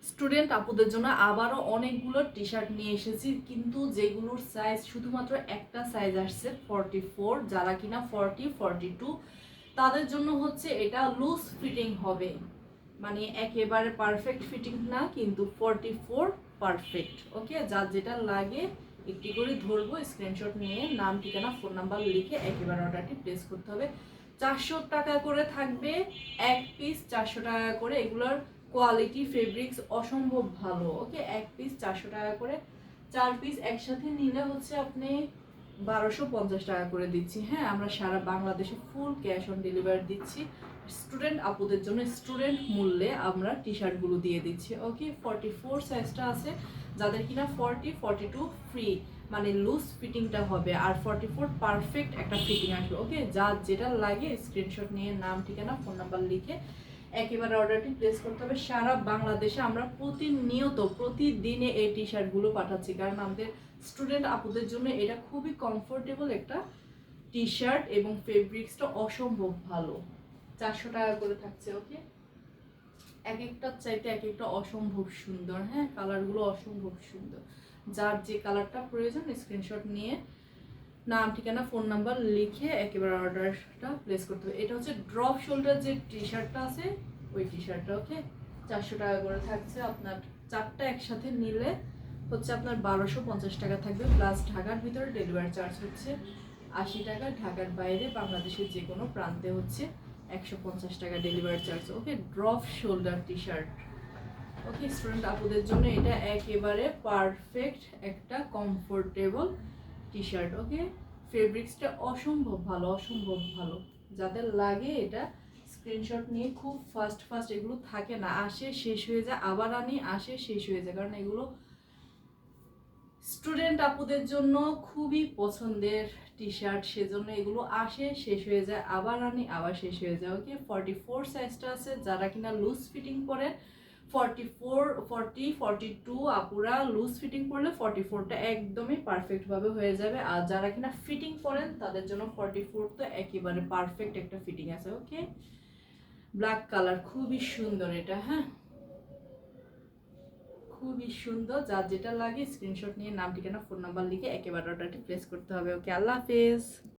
Student আপুদের জন্য আবারও অনেকগুলো টি শার্ট নিয়ে এসেছি, কিন্তু যেগুলোর সাইজ শুধুমাত্র একটা সাইজ আসছে 44। যারা কিনা 42 তাদের জন্য হচ্ছে এটা লুজ ফিটিং হবে, মানে একেবারে পারফেক্ট ফিটিং না, কিন্তু 44 পারফেক্ট। ওকে, যার যেটা লাগে একটি করে ধরবো, স্ক্রিনশট নিয়ে নাম, ঠিকানা, ফোন নাম্বার লিখে একেবারে অর্ডারটি প্লেস করতে হবে। 400 টাকা করে থাকবে এক পিস, 400 টাকা করে। এগুলোর কোয়ালিটি ফেব্রিক্স অসম্ভব ভালো। ওকে, এক পিস 400 টাকা করে, 4 পিস একসাথে নিলে হচ্ছে আপনি 1250 টাকা করে দিচ্ছি। হ্যাঁ, আমরা সারা বাংলাদেশে ফুল ক্যাশ অন ডেলিভারি দিচ্ছি। স্টুডেন্ট আপুদের জন্য স্টুডেন্ট মূল্যে আমরা টি শার্টগুলো দিয়ে দিচ্ছি। ওকে, 44 সাইজটা আছে, যাদের কিনা 42 ফ্রি, মানে লুজ ফিটিংটা হবে, আর 44 পারফেক্ট একটা ফিটিং আসবে। ওকে, যার যেটা লাগে স্ক্রিনশট নিয়ে নাম, ঠিকানা, ফোন নাম্বার লিখে একেবারে অর্ডারটি প্লেস করতে হবে। সারা বাংলাদেশে আমরা প্রতিদিনে এই টি শার্টগুলো পাঠাচ্ছি, কারণ আমাদের স্টুডেন্ট আপুদের জন্য এটা খুবই কমফোর্টেবল একটা টি শার্ট এবং ফেব্রিক্সটা অসম্ভব ভালো। 400 টাকা করে থাকছে। ওকে, এক একটা চাইতে এক একটা অসম্ভব সুন্দর। হ্যাঁ, কালারগুলো অসম্ভব সুন্দর। যার যে কালারটা প্রয়োজন স্ক্রিনশট নিয়ে নাম, ঠিকানা, ফোন নাম্বার লিখে একেবারে অর্ডারটা প্লেস করতে হবে। এটা হচ্ছে ড্রপ শোল্ডার যে টি শার্টটা আছে, ওই টি শার্টটা। ওকে, 400 টাকা করে থাকছে। আপনার চারটা একসাথে নিলে হচ্ছে আপনার 1250 টাকা থাকবে, প্লাস ঢাকার ভিতরে ডেলিভারি চার্জ হচ্ছে 80 টাকা, ঢাকার বাইরে বাংলাদেশের যে কোনো প্রান্তে হচ্ছে 150 টাকা ডেলিভারি চার্জ। ওকে, ড্রপ শোল্ডার টি শার্ট। ওকে, স্টুডেন্ট আপুদের জন্য এটা একেবারে পারফেক্ট একটা কমফোর্টেবল টি শার্ট। ওকে, ফেব্রিক্সটা অসম্ভব ভালো, অসম্ভব ভালো। যাদের লাগে এটা স্ক্রিনশট নিয়ে খুব ফাস্ট এগুলো থাকে না, আসে শেষ হয়ে যায়, আবার আনি, আসে শেষ হয়ে যায়, কারণ এগুলো স্টুডেন্ট আপুদের জন্য খুবই পছন্দের টি শার্ট, সেজন্য এগুলো আসে শেষ হয়ে যায়, আবার আনি, আবার শেষ হয়ে যায়। ওকে, 44 সাইজটা আছে, যারা কিনা লুজ ফিটিং পরে 42 আপুরা লুজ ফিটিং পরলে 44টা একদমই পারফেক্ট ভাবে হয়ে যাবে, আর যারা কিনা ফিটিং পরেন তাদের জন্য 44 তো একেবারে পারফেক্ট একটা ফিটিং আছে। ওকে, ব্ল্যাক কালার, খুবই সুন্দর এটা। হ্যাঁ, খুবই সুন্দর। যার যেটা লাগে স্ক্রিনশট নিয়ে নাম, ঠিকানা, ফোন নাম্বার লিখে একেবারে অর্ডারটি প্লেস করতে হবে। ওকে, আল্লাহ হাফেজ।